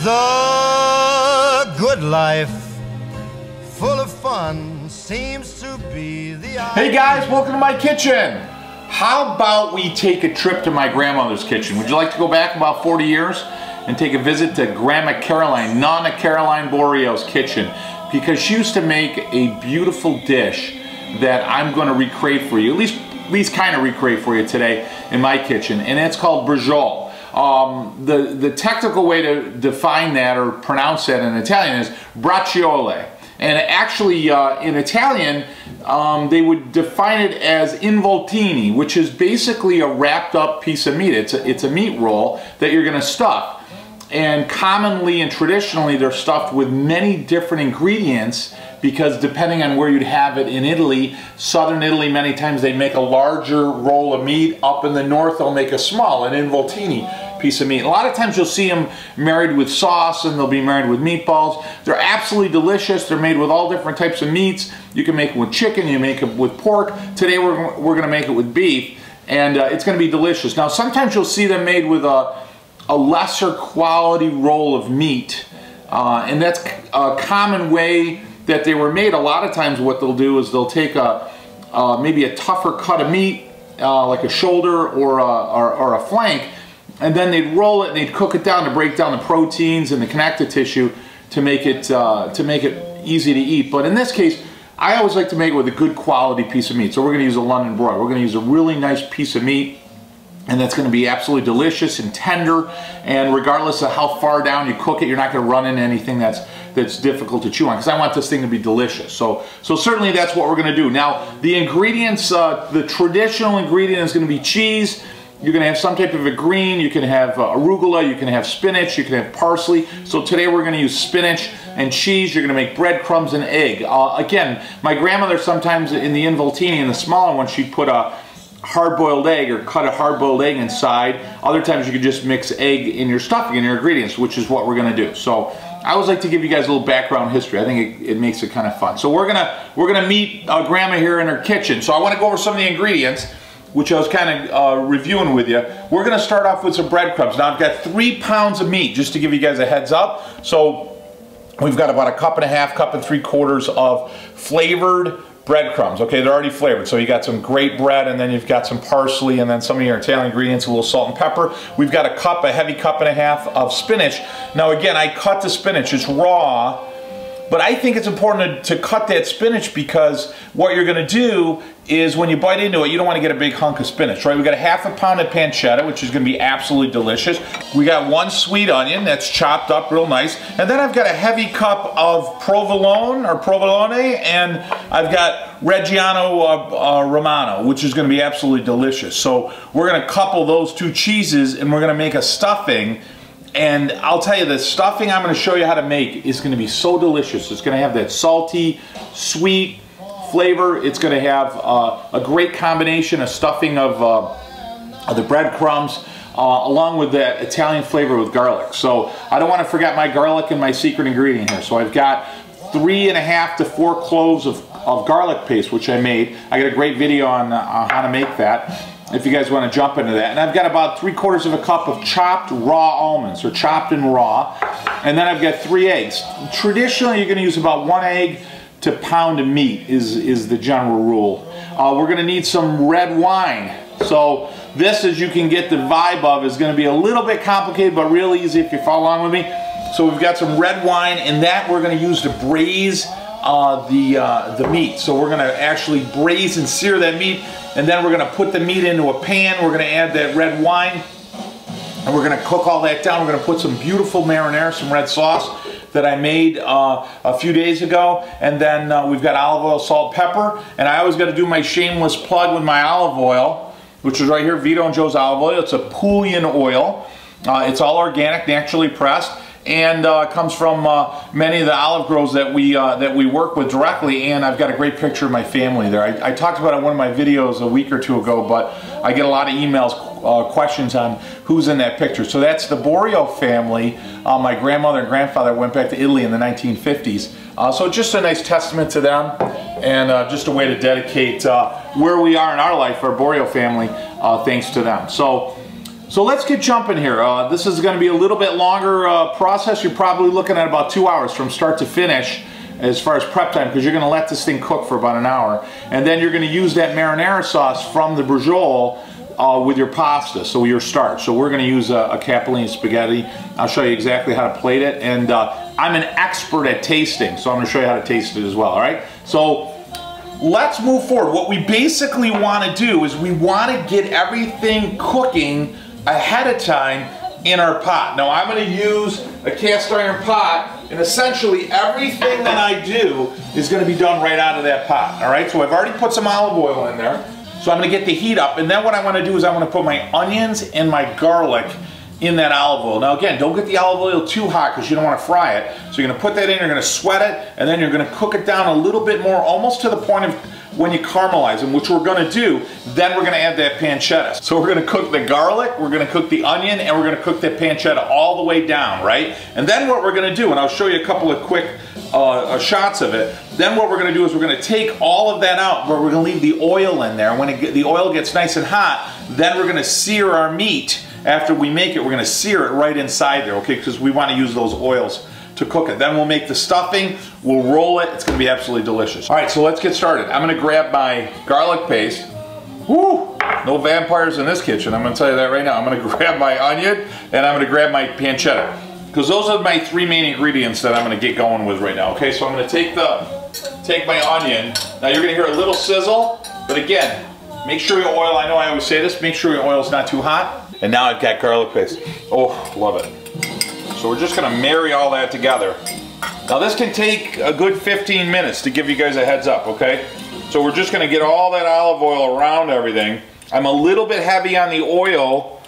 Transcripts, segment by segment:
The good life, full of fun, seems to be the... Hey guys, welcome to my kitchen. How about we take a trip to my grandmother's kitchen? Would you like to go back about 40 years and take a visit to Grandma Caroline, Nonna Caroline Borio's kitchen? Because she used to make a beautiful dish that I'm going to recreate for you, at least kind of recreate for you today in my kitchen, and it's called Braciole. The technical way to define that or pronounce that in Italian is Braciole. And actually in Italian they would define it as involtini, which is basically a wrapped up piece of meat. It's a meat roll that you're going to stuff. And commonly and traditionally they're stuffed with many different ingredients, because depending on where you'd have it in Italy, southern Italy, many times they make a larger roll of meat. Up in the north they'll make a small, an involtini piece of meat. A lot of times you'll see them married with sauce, and they'll be married with meatballs. They're absolutely delicious. They're made with all different types of meats. You can make it with chicken, you make it with pork. Today we're going to make it with beef, and it's going to be delicious. Now sometimes you'll see them made with a lesser quality roll of meat, and that's a common way that they were made. A lot of times what they'll do is they'll take maybe a tougher cut of meat, like a shoulder or a flank, and then they'd roll it and they'd cook it down to break down the proteins and the connective tissue to make it easy to eat. But in this case, I always like to make it with a good quality piece of meat. So we're going to use a London broil. We're going to use a really nice piece of meat, and that's going to be absolutely delicious and tender, and regardless of how far down you cook it, you're not going to run into anything that's difficult to chew on, because I want this thing to be delicious. So certainly that's what we're going to do. Now the ingredients, the traditional ingredient is going to be cheese. You're going to have some type of a green. You can have arugula, you can have spinach, you can have parsley. So today we're going to use spinach and cheese. You're going to make breadcrumbs and egg. Again, my grandmother sometimes in the involtini, in the smaller one, she'd put a hard-boiled egg or cut a hard-boiled egg inside. Other times you could just mix egg in your stuffing, in your ingredients, which is what we're going to do. So I always like to give you guys a little background history. I think it makes it kind of fun. So we're gonna meet Grandma here in her kitchen. So I want to go over some of the ingredients, which I was kind of reviewing with you. We're going to start off with some breadcrumbs. Now I've got 3 pounds of meat, just to give you guys a heads up. So we've got about 1.5 cups, 1.75 cups of flavored breadcrumbs. Okay, they're already flavored. So you got some great bread, and then you've got some parsley, and then some of your Italian ingredients, a little salt and pepper. We've got a heavy 1.5 cups of spinach. Now again, I cut the spinach, it's raw, but I think it's important to cut that spinach, because what you're going to do is when you bite into it, you don't want to get a big hunk of spinach, right? We've got 1/2 pound of pancetta, which is going to be absolutely delicious. We got 1 sweet onion that's chopped up real nice. And then I've got a heavy cup of provolone, and I've got Reggiano Romano, which is going to be absolutely delicious. So we're going to couple those 2 cheeses, and we're going to make a stuffing. And I'll tell you, the stuffing I'm going to show you how to make is going to be so delicious. It's going to have that salty, sweet flavor. It's going to have a great combination of stuffing of the breadcrumbs, along with that Italian flavor with garlic. So I don't want to forget my garlic and my secret ingredient here. So I've got 3.5 to 4 cloves of garlic paste, which I made. I got a great video on how to make that, if you guys want to jump into that. And I've got about 3/4 cup of chopped raw almonds, or chopped and raw. And then I've got 3 eggs. Traditionally, you're going to use about 1 egg to pound of meat is the general rule. We're going to need some red wine. So this, as you can get the vibe of, is going to be a little bit complicated, but real easy if you follow along with me. So we've got some red wine, and that we're going to use to braise the meat. So we're going to actually braise and sear that meat, and then we're going to put the meat into a pan. We're going to add that red wine, and we're going to cook all that down. We're going to put some beautiful marinara, some red sauce that I made a few days ago, and then we've got olive oil, salt, pepper, and I always got to do my shameless plug with my olive oil, which is right here, Vito and Joe's olive oil. It's a Puglia oil. It's all organic, naturally pressed, and comes from many of the olive groves that we work with directly. And I've got a great picture of my family there. I talked about it in one of my videos a week or 2 ago, but I get a lot of emails, questions on who's in that picture. So that's the Borio family. My grandmother and grandfather went back to Italy in the 1950s. So just a nice testament to them, and just a way to dedicate where we are in our life, our Borio family, thanks to them. So So let's get jumping here. This is going to be a little bit longer process. You're probably looking at about 2 hours from start to finish as far as prep time, because you're going to let this thing cook for about an hour. And then you're going to use that marinara sauce from the Braciole with your pasta, so your starch. So we're going to use a capellini spaghetti. I'll show you exactly how to plate it. And I'm an expert at tasting, so I'm going to show you how to taste it as well, all right? So let's move forward. What we basically want to do is we want to get everything cooking ahead of time in our pot. Now I'm going to use a cast iron pot, and essentially everything that I do is going to be done right out of that pot. All right, so I've already put some olive oil in there, so I'm going to get the heat up, and then what I want to do is I want to put my onions and my garlic in that olive oil. Now again, don't get the olive oil too hot because you don't want to fry it. So you're going to put that in, you're going to sweat it, and then you're going to cook it down a little bit more, almost to the point of when you caramelize them, which we're going to do. Then we're going to add that pancetta. So we're going to cook the garlic, we're going to cook the onion, and we're going to cook that pancetta all the way down, right? And then what we're going to do, and I'll show you a couple of quick shots of it. Then what we're going to do is we're going to take all of that out, but we're going to leave the oil in there. When the oil gets nice and hot, then we're going to sear our meat. After we make it, we're going to sear it right inside there, okay? Because we want to use those oils to cook it. Then we'll make the stuffing, we'll roll it, it's going to be absolutely delicious. All right, so let's get started. I'm going to grab my garlic paste. Woo! No vampires in this kitchen, I'm going to tell you that right now. I'm going to grab my onion, and I'm going to grab my pancetta. Because those are my three main ingredients that I'm going to get going with right now, okay? So I'm going to take my onion. Now you're going to hear a little sizzle, but again, make sure your oil, I know I always say this, make sure your oil's not too hot. And now I've got garlic paste. Oh, love it. So we're just going to marry all that together. Now this can take a good 15 minutes to give you guys a heads up, okay? So we're just going to get all that olive oil around everything. I'm a little bit heavy on the oil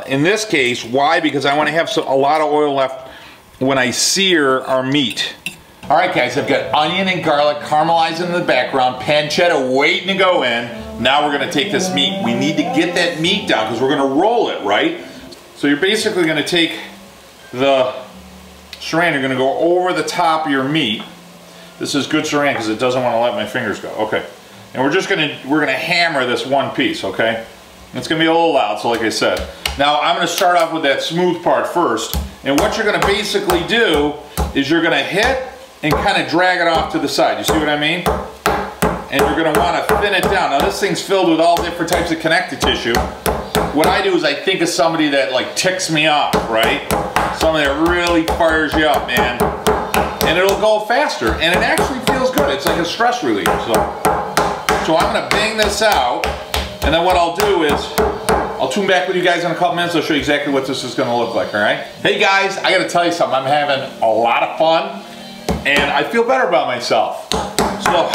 in this case. Why? Because I want to have a lot of oil left when I sear our meat. All right, guys, I've got onion and garlic caramelizing in the background, pancetta waiting to go in. Now we're going to take this meat. We need to get that meat down because we're going to roll it, right? So you're basically going to take the saran, you're going to go over the top of your meat. This is good saran because it doesn't want to let my fingers go. Okay. And we're going to hammer this one piece, okay? It's going to be a little loud, so like I said. Now I'm going to start off with that smooth part first. And what you're going to basically do is you're going to hit and kind of drag it off to the side. You see what I mean? And you're going to want to thin it down. Now this thing's filled with all different types of connective tissue. What I do is I think of somebody that like ticks me off, right? Somebody that really fires you up, man. And it'll go faster. And it actually feels good. It's like a stress reliever. So I'm going to bang this out. And then what I'll do is I'll tune back with you guys in a couple minutes. I'll show you exactly what this is going to look like, all right? Hey guys, I got to tell you something. I'm having a lot of fun. And I feel better about myself. So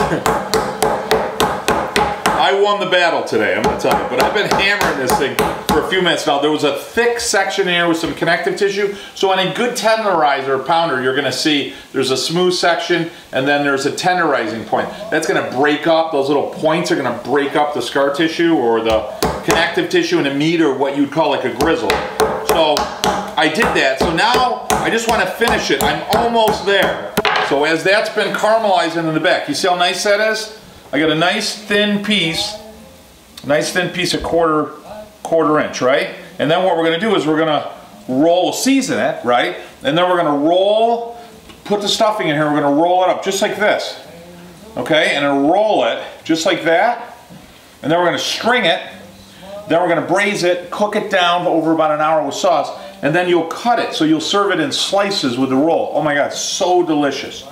I won the battle today, I'm going to tell you. But I've been hammering this thing for a few minutes now. There was a thick section here with some connective tissue. So on a good tenderizer pounder, you're going to see there's a smooth section and then there's a tenderizing point. That's going to break up, those little points are going to break up the scar tissue or the connective tissue in the meat, or what you'd call like a grizzle. So I did that. So now I just want to finish it. I'm almost there. So as that's been caramelizing in the back, you see how nice that is? I got a nice thin piece of quarter inch, right? And then what we're going to do is we're going to roll, season it, right? And then we're going to roll, put the stuffing in here, we're going to roll it up just like this, okay? And then roll it just like that. And then we're going to string it. Then we're going to braise it, cook it down over about an hour with sauce, and then you'll cut it. So you'll serve it in slices with the roll. Oh my God, so delicious.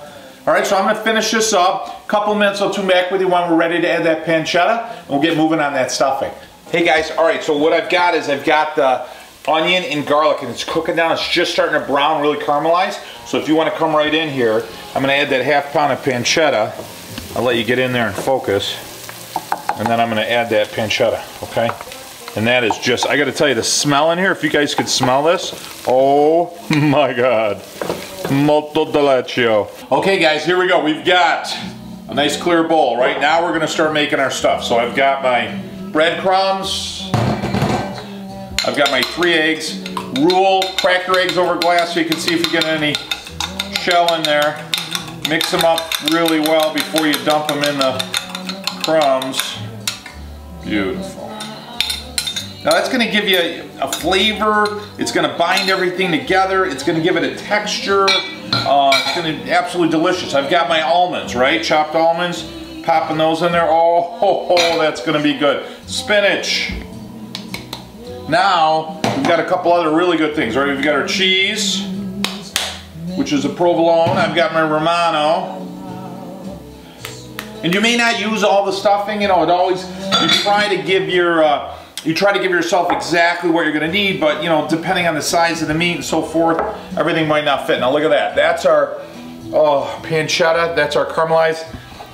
All right, so I'm going to finish this up. A couple minutes, I'll tune back with you when we're ready to add that pancetta, and we'll get moving on that stuffing. Hey guys, all right, so what I've got is I've got the onion and garlic, and it's cooking down. It's just starting to brown, really caramelize. So if you want to come right in here, I'm going to add that half pound of pancetta. I'll let you get in there and focus. And then I'm going to add that pancetta, okay? And that is just, I got to tell you, the smell in here, if you guys could smell this, oh my God. Molto delicioso. Okay guys, here we go. We've got a nice clear bowl. Right now we're going to start making our stuff. So I've got my breadcrumbs. I've got my 3 eggs. Rule, crack your eggs over glass so you can see if you get any shell in there. Mix them up really well before you dump them in the crumbs. Beautiful. Now that's gonna give you a flavor, it's gonna bind everything together, it's gonna give it a texture, it's gonna be absolutely delicious. I've got my almonds, right? Chopped almonds, popping those in there. Oh, that's gonna be good. Spinach. Now, we've got a couple other really good things, right? We've got our cheese, which is a provolone. I've got my Romano. And you may not use all the stuffing, you know, you try to give yourself exactly what you're gonna need, but you know, depending on the size of the meat and so forth, everything might not fit. Now look at that. That's our pancetta, that's our caramelized.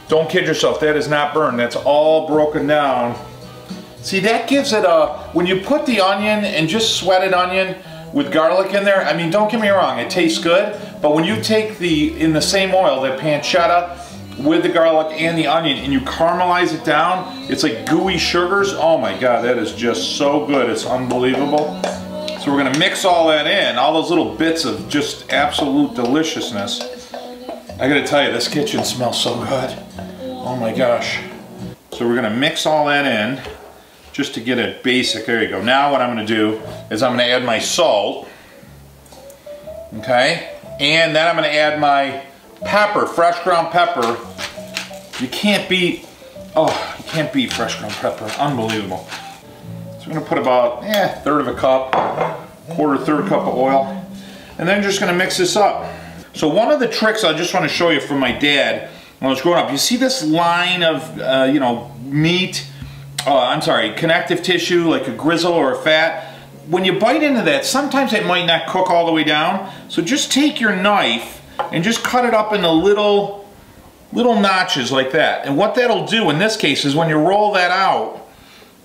Don't kid yourself, that is not burned. That's all broken down. See, that gives it when you put the onion and just sweated onion with garlic in there, I mean, don't get me wrong, it tastes good, but when you take in the same oil, the pancetta with the garlic and the onion and you caramelize it down, it's like gooey sugars. Oh my God, that is just so good, it's unbelievable. So we're gonna mix all that in, all those little bits of just absolute deliciousness. I gotta tell you, this kitchen smells so good. Oh my gosh. So we're gonna mix all that in, just to get it basic. There you go. Now what I'm going to do is I'm going to add my salt, okay, and then I'm going to add my pepper, fresh ground pepper. You can't beat fresh ground pepper. Unbelievable. So I'm going to put about third of a cup, third cup of oil, and then just going to mix this up. So one of the tricks I just want to show you from my dad when I was growing up, you see this line of you know, meat, connective tissue like a grizzle or a fat. When you bite into that, sometimes it might not cook all the way down. So just take your knife and just cut it up into little notches like that. And what that'll do in this case is when you roll that out,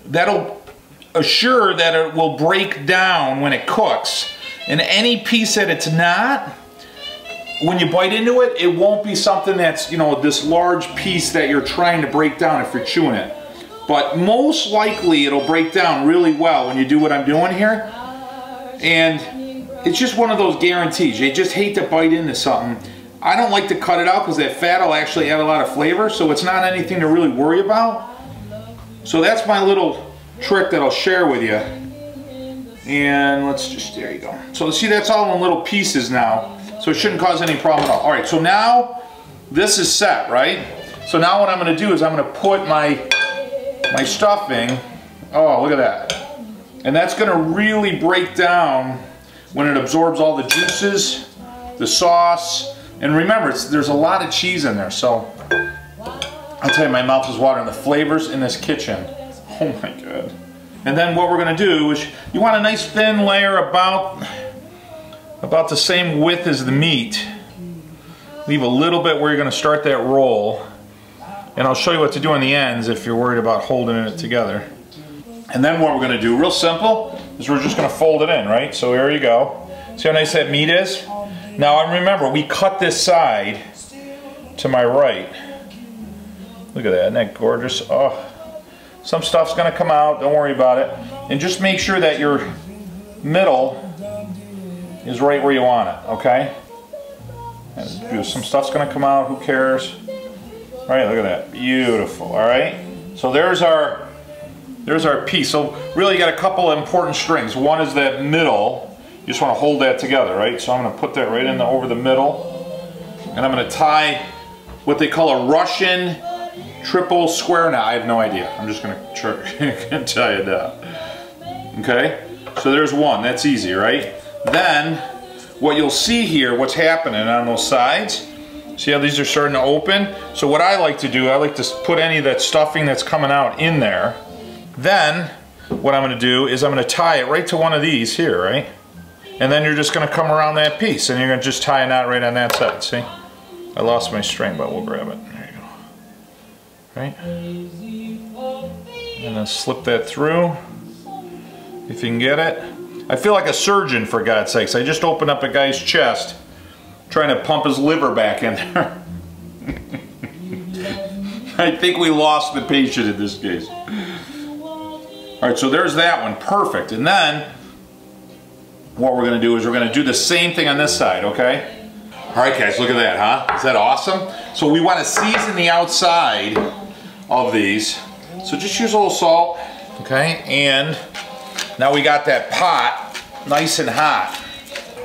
that'll assure that it will break down when it cooks. And any piece that it's not, when you bite into it, it won't be something that's, you know, this large piece that you're trying to break down if you're chewing it. But most likely it'll break down really well when you do what I'm doing here. And it's just one of those guarantees. You just hate to bite into something. I don't like to cut it out because that fat will actually add a lot of flavor, so it's not anything to really worry about. So that's my little trick that I'll share with you. And let's just, there you go. So see, that's all in little pieces now. So it shouldn't cause any problem at all. All right, so now this is set, right? So now what I'm gonna do is I'm gonna put my stuffing, oh, look at that. And that's gonna really break down when it absorbs all the juices, the sauce, and remember, there's a lot of cheese in there, so I'll tell you, my mouth is watering. The flavors in this kitchen, oh my God. And then what we're gonna do is, you want a nice thin layer about the same width as the meat. Leave a little bit where you're gonna start that roll. And I'll show you what to do on the ends if you're worried about holding it together. And then what we're gonna do, real simple, is we're just gonna fold it in, right? So there you go. See how nice that meat is? Now remember, we cut this side to my right. Look at that, isn't that gorgeous? Oh, some stuff's gonna come out, don't worry about it. And just make sure that your middle is right where you want it, okay? And some stuff's gonna come out, who cares? All right, look at that, beautiful, all right? So there's our piece. So really you got a couple of important strings. One is that middle, you just wanna hold that together, right? So I'm gonna put that right in over the middle, and I'm gonna tie what they call a Russian triple square knot. I have no idea, I'm just gonna tell you that. Okay, so there's one, that's easy, right? Then, what you'll see here, what's happening on those sides, see how these are starting to open? So what I like to do, I like to put any of that stuffing that's coming out in there. Then, what I'm gonna do is I'm gonna tie it right to one of these here, right? And then you're just gonna come around that piece and you're gonna just tie a knot right on that side, see? I lost my string, but we'll grab it. There you go. Right? And then slip that through, if you can get it. I feel like a surgeon, for God's sakes. I just opened up a guy's chest, trying to pump his liver back in there. I think we lost the patient in this case. Alright, so there's that one, perfect. And then, what we're going to do is we're going to do the same thing on this side, okay? Alright guys, look at that, huh? Is that awesome? So we want to season the outside of these. So just use a little salt, okay? And Now we got that pot nice and hot.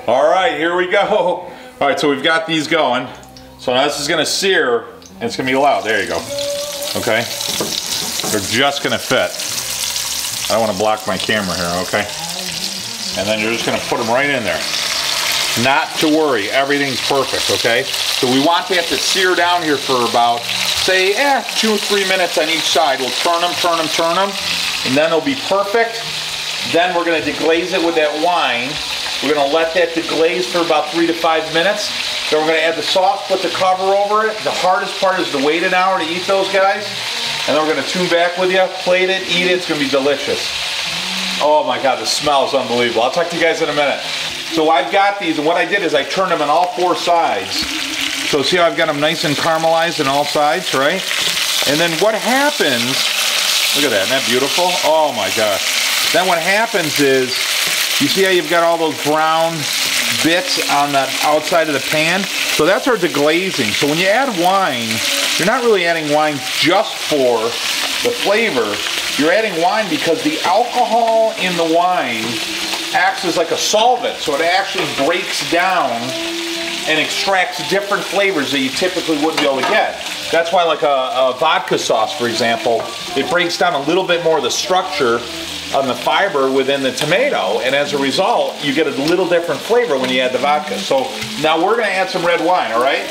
All right, here we go. All right, so we've got these going. So now this is gonna sear, and it's gonna be loud. There you go. Okay, they're just gonna fit. I don't want to block my camera here, okay? And then you're just gonna put them right in there. Not to worry, everything's perfect, okay? So we want that to sear down here for about, say, 2 or 3 minutes on each side. We'll turn them, and then they'll be perfect. Then we're gonna deglaze it with that wine. We're gonna let that deglaze for about 3 to 5 minutes. Then we're gonna add the sauce, put the cover over it. The hardest part is to wait an hour to eat those guys. And then we're gonna tune back with you, plate it, eat it, it's gonna be delicious. Oh my God, the smell is unbelievable. I'll talk to you guys in a minute. So I've got these, and what I did is I turned them on all 4 sides. So see how I've got them nice and caramelized on all sides, right? And then what happens, look at that, isn't that beautiful? Oh my gosh. Then what happens is, you see how you've got all those brown bits on the outside of the pan? So that's our deglazing. So when you add wine, you're not really adding wine just for the flavor. You're adding wine because the alcohol in the wine acts as like a solvent. So it actually breaks down and extracts different flavors that you typically wouldn't be able to get. That's why like a vodka sauce, for example, it breaks down a little bit more of the structure on the fiber within the tomato, and as a result, you get a little different flavor when you add the vodka. So now we're gonna add some red wine, all right?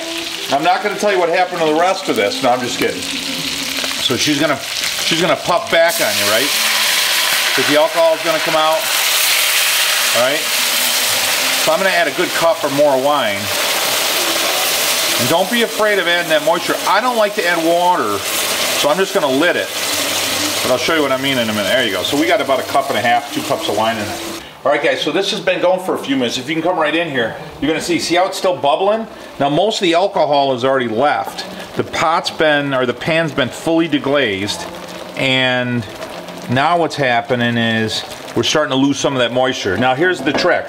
I'm not gonna tell you what happened to the rest of this. No, I'm just kidding. So she's gonna puff back on you, right? Because the alcohol is gonna come out, all right? So I'm gonna add a good cup or more wine. And don't be afraid of adding that moisture. I don't like to add water, so I'm just gonna lid it. But I'll show you what I mean in a minute. There you go. So we got about 1.5 cups, 2 cups of wine in it. All right, guys, so this has been going for a few minutes. If you can come right in here, you're gonna see how it's still bubbling? Now, most of the alcohol is already left. The pan's been fully deglazed, and now what's happening is we're starting to lose some of that moisture. Now, here's the trick.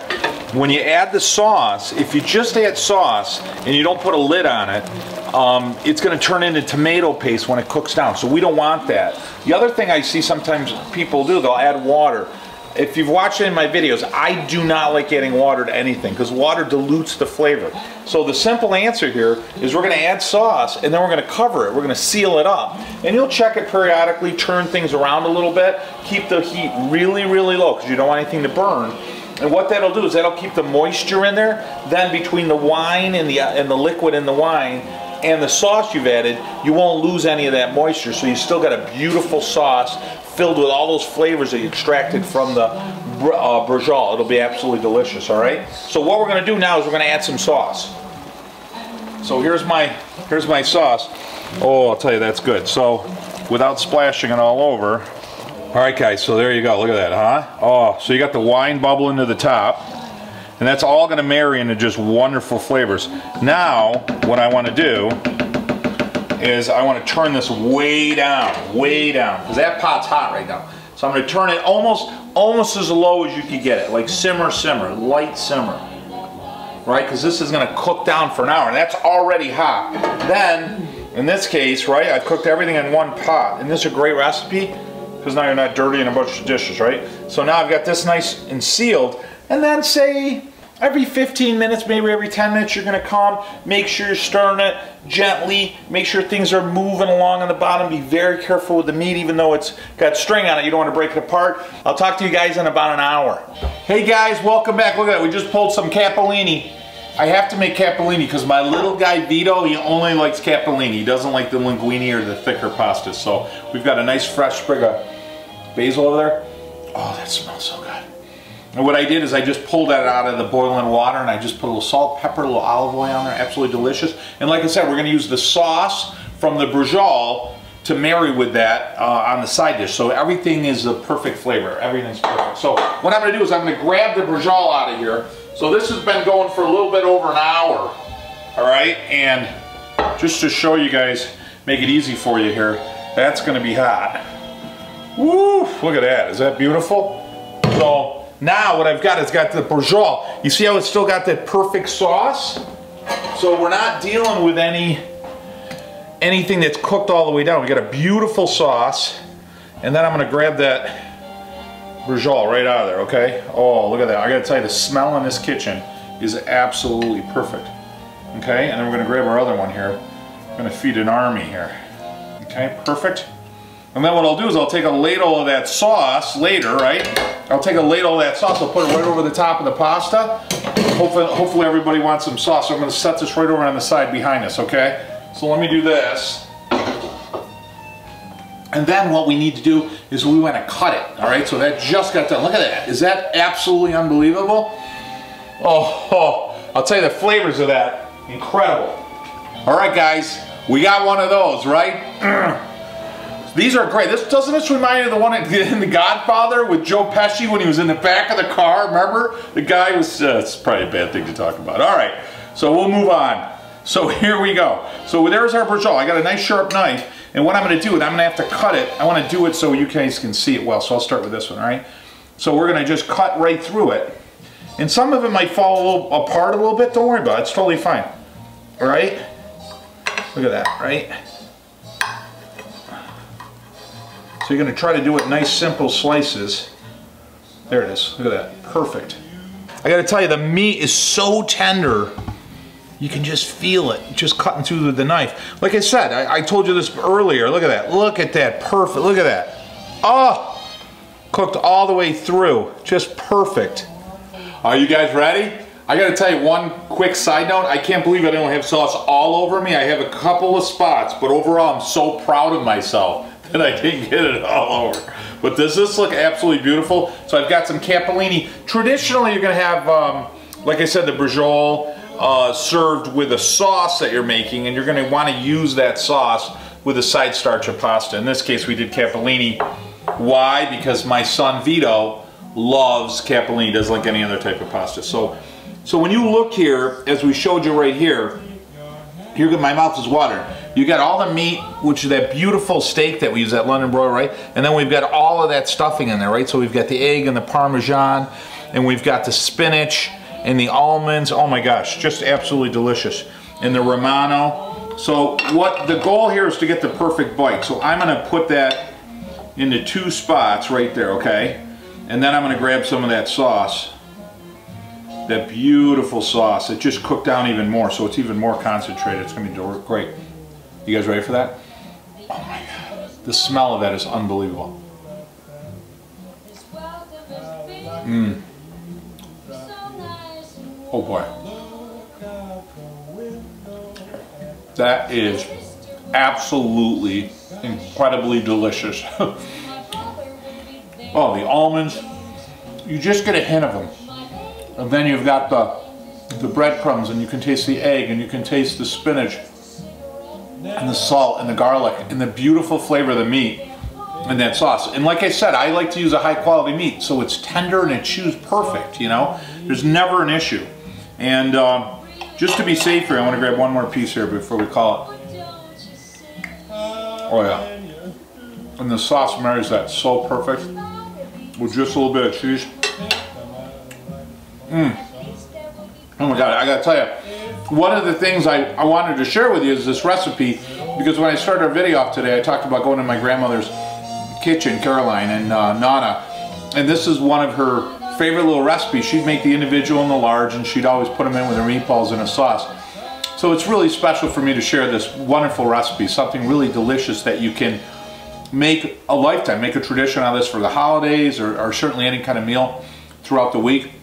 When you add the sauce, if you just add sauce and you don't put a lid on it, it's going to turn into tomato paste when it cooks down. So we don't want that. The other thing I see sometimes people do, they'll add water. If you've watched any of my videos, I do not like adding water to anything because water dilutes the flavor. So the simple answer here is we're going to add sauce and then we're going to cover it. We're going to seal it up. And you'll check it periodically, turn things around a little bit, keep the heat really, really low because you don't want anything to burn. And what that'll do is that'll keep the moisture in there. Then between the wine and the liquid in the wine and the sauce you've added, you won't lose any of that moisture. So you still got a beautiful sauce filled with all those flavors that you extracted from the Braciole. It'll be absolutely delicious, all right? So what we're gonna do now is we're gonna add some sauce. So here's my sauce. Oh, I'll tell you, that's good. So without splashing it all over. All right, guys, so there you go. Look at that, huh? Oh, so you got the wine bubbling to the top. And that's all gonna marry into just wonderful flavors. Now, what I wanna do is I wanna turn this way down, because that pot's hot right now. So I'm gonna turn it almost as low as you can get it, like simmer, light simmer, right? Because this is gonna cook down for an hour, and that's already hot. Then, in this case, right, I've cooked everything in one pot, and this is a great recipe, because now you're not dirtying a bunch of dishes, right? So now I've got this nice and sealed, and then say, every 15 minutes, maybe every 10 minutes, you're gonna come, make sure you're stirring it gently, make sure things are moving along on the bottom, be very careful with the meat, even though it's got string on it, you don't wanna break it apart. I'll talk to you guys in about an hour. Hey guys, welcome back. Look at that, we just pulled some capellini. I have to make capellini because my little guy Vito, he only likes capellini. He doesn't like the linguine or the thicker pastas. So we've got a nice fresh sprig of basil over there. Oh, that smells so good. And what I did is I just pulled that out of the boiling water and I just put a little salt, pepper, a little olive oil on there. Absolutely delicious. And like I said, we're going to use the sauce from the Braciole to marry with that on the side dish. So everything is a perfect flavor. Everything's perfect. So what I'm going to do is I'm going to grab the Braciole out of here. So this has been going for a little bit over an hour. All right. And just to show you guys, make it easy for you here, that's going to be hot. Woo! Look at that. Is that beautiful? So now what I've got is got the Braciole. You see how it's still got that perfect sauce? So we're not dealing with anything that's cooked all the way down. We got a beautiful sauce. And then I'm going to grab that Braciole right out of there, okay? Oh, look at that. I gotta tell you, the smell in this kitchen is absolutely perfect. Okay, and then we're gonna grab our other one here. I'm gonna feed an army here. Okay, perfect. And then what I'll do is I'll take a ladle of that sauce later, right? I'll take a ladle of that sauce, I'll put it right over the top of the pasta. Hopefully everybody wants some sauce, so I'm gonna set this right over on the side behind us, okay? So let me do this. And then what we need to do is we want to cut it, all right? So that just got done. Look at that. Is that absolutely unbelievable? Oh, I'll tell you the flavors of that, incredible. All right, guys, we got one of those, right? These are great. Doesn't this remind you of the one in The Godfather with Joe Pesci when he was in the back of the car? Remember? The guy was, it's probably a bad thing to talk about. All right, so we'll move on. So here we go. So there's our Braciole. I got a nice sharp knife, and what I'm going to do is I'm going to have to cut it. I want to do it so you guys can see it well, so I'll start with this one, all right? So we're going to just cut right through it, and some of it might fall apart a little bit. Don't worry about it. It's totally fine. All right? Look at that, right? So you're going to try to do it nice, simple slices. There it is. Look at that. Perfect. I got to tell you, the meat is so tender. You can just feel it, just cutting through the knife. Like I said, I told you this earlier. Look at that. Look at that. Perfect. Look at that. Oh, cooked all the way through. Just perfect. Are you guys ready? I got to tell you one quick side note. I can't believe I don't have sauce all over me. I have a couple of spots, but overall I'm so proud of myself that I didn't get it all over. But does this look absolutely beautiful? So I've got some capellini. Traditionally you're going to have, like I said, the Braciole served with a sauce that you're making, and you're going to want to use that sauce with a side starch of pasta. In this case we did capellini. Why? Because my son Vito loves capellini, doesn't like any other type of pasta. So when you look here, as we showed you right here, my mouth is watering. You got all the meat, which is that beautiful steak that we use, that London broil, right? And then we've got all of that stuffing in there, right? So we've got the egg and the Parmesan, and we've got the spinach and the almonds. Oh my gosh, just absolutely delicious. And the Romano. So what the goal here is to get the perfect bite. So I'm gonna put that into two spots right there, okay? And then I'm gonna grab some of that sauce. That beautiful sauce. It just cooked down even more, so it's even more concentrated. It's gonna be great. You guys ready for that? Oh my God. The smell of that is unbelievable. Mmm. Oh boy. That is absolutely incredibly delicious. Oh, the almonds. You just get a hint of them. And then you've got the breadcrumbs, and you can taste the egg, and you can taste the spinach, and the salt, and the garlic, and the beautiful flavor of the meat, and that sauce. And like I said, I like to use a high quality meat, so it's tender and it chews perfect, you know? There's never an issue. And just to be safe here, I want to grab one more piece here before we call it. Oh yeah. And the sauce marries that so perfect with just a little bit of cheese. Mmm. Oh my God, I gotta tell you, one of the things I wanted to share with you is this recipe, because when I started our video off today, I talked about going to my grandmother's kitchen, Caroline and Nana, and this is one of her favorite little recipes. She'd make the individual and the large, and she'd always put them in with her meatballs and a sauce. So it's really special for me to share this wonderful recipe, something really delicious that you can make a lifetime, make a tradition out of this for the holidays, or certainly any kind of meal throughout the week.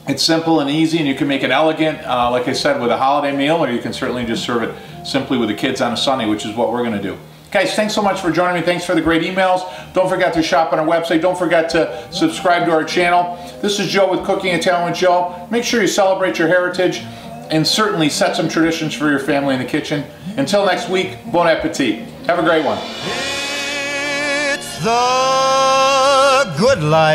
It's simple and easy, and you can make it elegant, like I said, with a holiday meal, or you can certainly just serve it simply with the kids on a Sunday, which is what we're going to do. Guys, thanks so much for joining me. Thanks for the great emails. Don't forget to shop on our website. Don't forget to subscribe to our channel. This is Joe with Cooking Italian with Joe. Make sure you celebrate your heritage, and certainly set some traditions for your family in the kitchen. Until next week, bon appetit. Have a great one. It's the good life.